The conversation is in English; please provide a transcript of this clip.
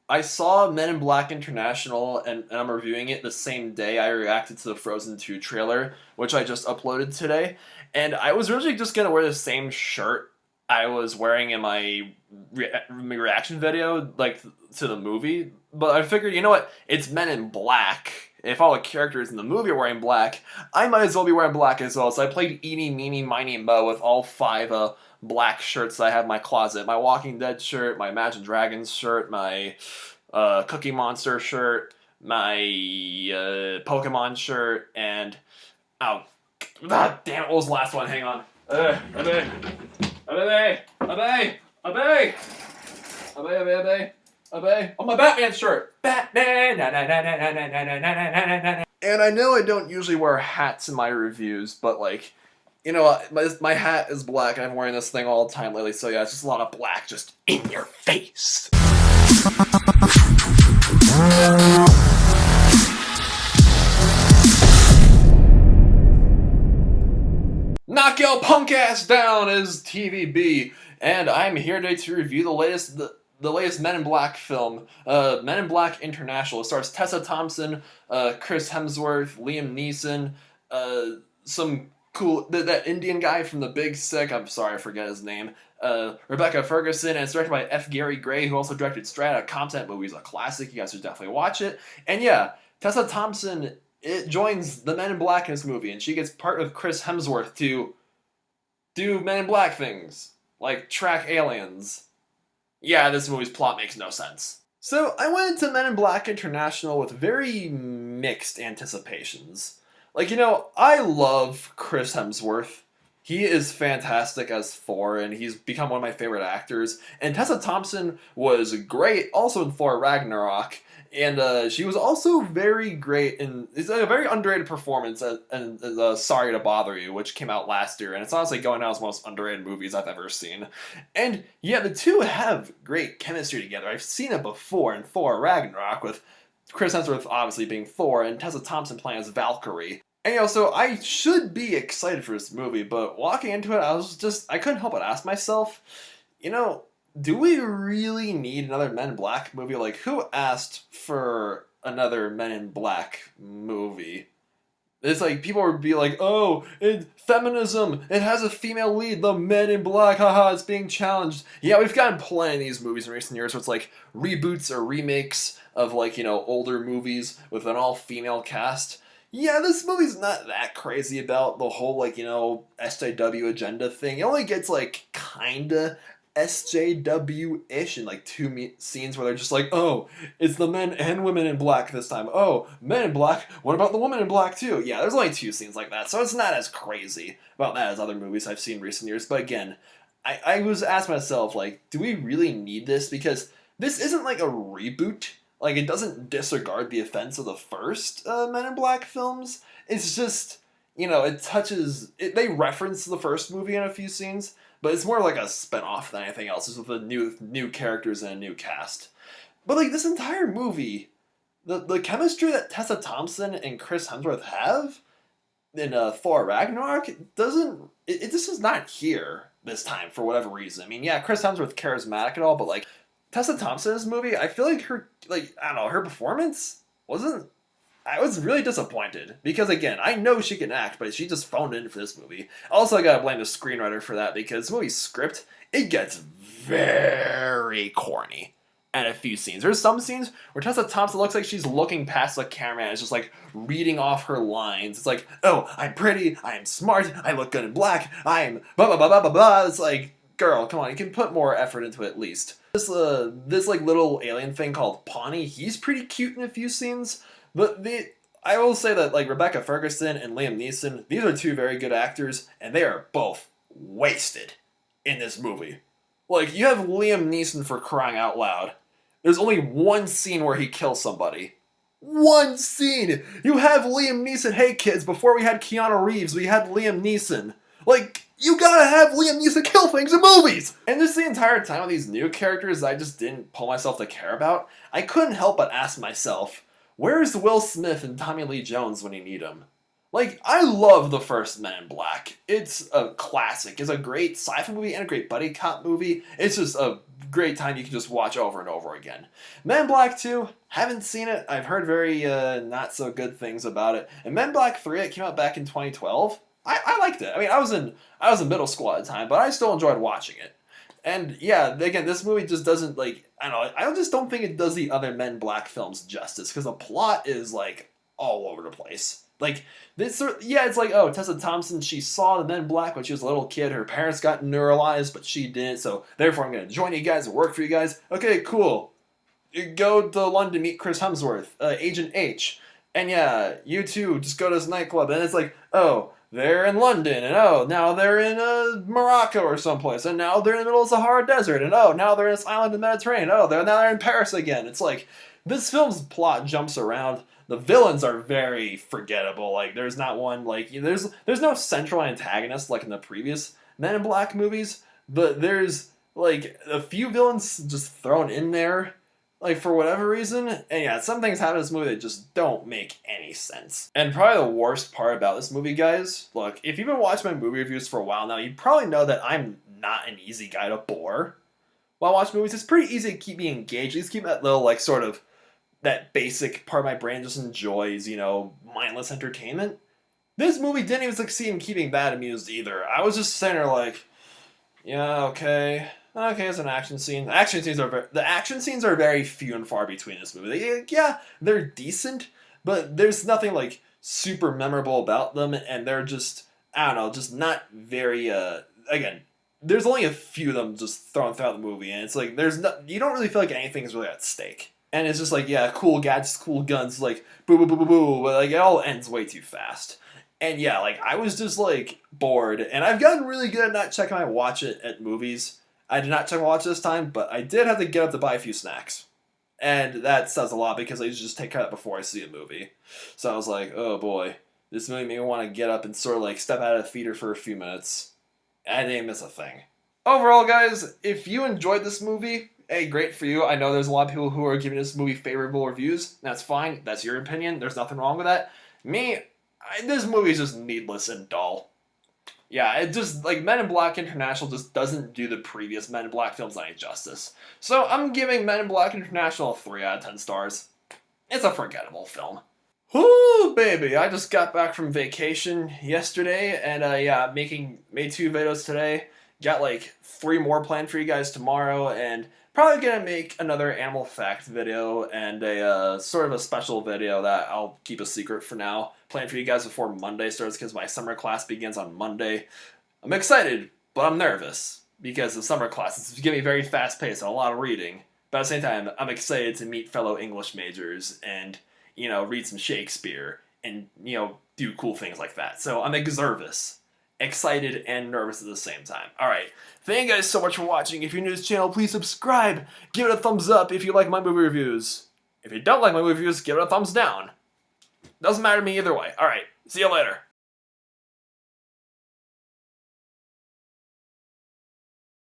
I saw Men in Black International and I'm reviewing it the same day I reacted to the Frozen 2 trailer, which I just uploaded today. And I was originally just gonna wear the same shirt I was wearing in my reaction video, like to the movie. But I figured, you know what? It's Men in Black. If all the characters in the movie are wearing black, I might as well be wearing black as well. So I played Eeny, Meeny, Miny, Mo with all five black shirts that I have in my closet. My Walking Dead shirt, my Imagine Dragons shirt, my Cookie Monster shirt, my Pokemon shirt, and oh, god damn it! What was the last one? Hang on. Obey, obey, obey, obey, obey. Oh, my Batman shirt. Batman. Na, na, na, na, na, na, na, na, na, na, na. And I know I don't usually wear hats in my reviews, but like, you know, my hat is black, and I'm wearing this thing all the time lately. So yeah, it's just a lot of black, just in your face. Knock your punk ass down is TVB, and I'm here today to review the latest Men in Black film, Men in Black International. It stars Tessa Thompson, Chris Hemsworth, Liam Neeson, some cool that Indian guy from The Big Sick. I'm sorry, I forget his name. Rebecca Ferguson, and it's directed by F. Gary Gray, who also directed Strata Content Movies, a classic. You guys should definitely watch it. And yeah, Tessa Thompson joins the Men in Black in this movie, and she gets part of Chris Hemsworth to do Men in Black things, like track aliens. Yeah, this movie's plot makes no sense. So I went into Men in Black International with very mixed anticipations. Like, you know, I love Chris Hemsworth. He is fantastic as Thor, and he's become one of my favorite actors. And Tessa Thompson was great also in Thor Ragnarok. And she was also very great in... It's a very underrated performance in Sorry to Bother You, which came out last year. And it's honestly going down as one of the most underrated movies I've ever seen. And yeah, the two have great chemistry together. I've seen it before in Thor Ragnarok, with Chris Hemsworth obviously being Thor and Tessa Thompson playing as Valkyrie. And you know, so I should be excited for this movie, but walking into it, I couldn't help but ask myself, you know, do we really need another Men in Black movie? Like, who asked for another Men in Black movie? It's like, people would be like, oh, it's feminism, it has a female lead, the Men in Black, haha, it's being challenged. Yeah, we've gotten plenty of these movies in recent years where it's like reboots or remakes of, like, you know, older movies with an all-female cast. Yeah, this movie's not that crazy about the whole, like, you know, SJW agenda thing. It only gets, like, kinda SJW-ish in like two scenes where they're just like, oh, it's the men and women in black this time. Oh, Men in Black, what about the woman in black too? Yeah, there's only two scenes like that, so it's not as crazy about that as other movies I've seen in recent years. But again, I was asking myself, like, do we really need this? Because this isn't like a reboot. Like, it doesn't disregard the offense of the first Men in Black films. It's just, you know, they reference the first movie in a few scenes, but it's more like a spin-off than anything else. It's with the new characters and a new cast. But like, this entire movie, the chemistry that Tessa Thompson and Chris Hemsworth have in Thor Ragnarok, it just is not here this time for whatever reason. I mean, yeah, Chris Hemsworth charismatic and all, but like, Tessa Thompson in this movie, I feel like her, like, I don't know, her performance wasn't... I was really disappointed, because again, I know she can act, but she just phoned in for this movie. Also, I gotta blame the screenwriter for that, because this movie's script, it gets very corny at a few scenes. There's some scenes where Tessa Thompson looks like she's looking past the camera and is just like reading off her lines. It's like, oh, I'm pretty, I'm smart, I look good in black, I'm blah blah blah blah blah blah. It's like, girl, come on, you can put more effort into it at least. This like little alien thing called Pawnee, he's pretty cute in a few scenes. But I will say that, like, Rebecca Ferguson and Liam Neeson, these are two very good actors, and they are both wasted in this movie. Like, you have Liam Neeson for crying out loud. There's only one scene where he kills somebody. One scene! You have Liam Neeson. Hey, kids, before we had Keanu Reeves, we had Liam Neeson. Like, you gotta have Liam Neeson kill things in movies! And just the entire time with these new characters I just didn't pull myself to care about, I couldn't help but ask myself, where's Will Smith and Tommy Lee Jones when you need them? Like, I love the first Men in Black. It's a classic. It's a great sci-fi movie and a great buddy cop movie. It's just a great time you can just watch over and over again. Men in Black 2, haven't seen it. I've heard very not so good things about it. And Men in Black 3, it came out back in 2012. I liked it. I mean, I was in middle school at the time, but I still enjoyed watching it. And yeah, again, this movie just doesn't, like, I don't know, I just don't think it does the other Men in Black films justice, because the plot is, like, all over the place. Like, this sort yeah, it's like, oh, Tessa Thompson, she saw the Men in Black when she was a little kid. Her parents got neuralized, but she didn't, so therefore I'm going to join you guys and work for you guys. Okay, cool. You go to London, meet Chris Hemsworth, Agent H. And yeah, you two just go to this nightclub, and it's like, oh, they're in London, and oh, now they're in Morocco or someplace, and now they're in the middle of the Sahara Desert, and oh, now they're in this island in the Mediterranean, oh, now they're in Paris again. It's like, this film's plot jumps around. The villains are very forgettable. Like, there's not one, like, there's no central antagonist like in the previous Men in Black movies, but there's, like, a few villains just thrown in there, like, for whatever reason. And yeah, some things happen in this movie that just don't make any sense. And probably the worst part about this movie, guys, look, if you've been watching my movie reviews for a while now, you probably know that I'm not an easy guy to bore while watching movies. It's pretty easy to keep me engaged. Just keep that little, like, sort of, that basic part of my brain just enjoys, you know, mindless entertainment. This movie didn't even succeed in keeping that amused either. I was just sitting there like, yeah, okay, it's an action scene. The action scenes are very few and far between in this movie. They're decent, but there's nothing like super memorable about them, and they're just, I don't know, just not very. Again, there's only a few of them just thrown throughout the movie, and it's like you don't really feel like anything's really at stake. And it's just like, yeah, cool gadgets, cool guns, like, boo, boo, boo, boo, boo, but, like, it all ends way too fast. And, yeah, like, I was just, like, bored. And I've gotten really good at not checking my watch at movies. I did not check my watch this time, but I did have to get up to buy a few snacks. And that says a lot, because I usually just take care of that before I see a movie. So I was like, oh, boy, this movie made me want to get up and sort of, like, step out of the theater for a few minutes. And I didn't miss a thing. Overall, guys, if you enjoyed this movie, hey, great for you. I know there's a lot of people who are giving this movie favorable reviews. That's fine. That's your opinion. There's nothing wrong with that. Me, this movie is just needless and dull. Yeah, it just, like, Men in Black International just doesn't do the previous Men in Black films any justice. So I'm giving Men in Black International a 3 out of 10 stars. It's a forgettable film. Whoo, baby. I just got back from vacation yesterday, and yeah, made 2 videos today. Got like 3 more planned for you guys tomorrow, and probably gonna make another animal fact video and a sort of a special video that I'll keep a secret for now. Planned for you guys before Monday starts, because my summer class begins on Monday. I'm excited, but I'm nervous, because the summer class is gonna be very fast paced and a lot of reading. But at the same time, I'm excited to meet fellow English majors and, you know, read some Shakespeare and, you know, do cool things like that. So I'm exervous. Excited and nervous at the same time. Alright, thank you guys so much for watching. If you're new to this channel, please subscribe. Give it a thumbs up if you like my movie reviews. If you don't like my movie reviews, give it a thumbs down. Doesn't matter to me either way. Alright, see you later.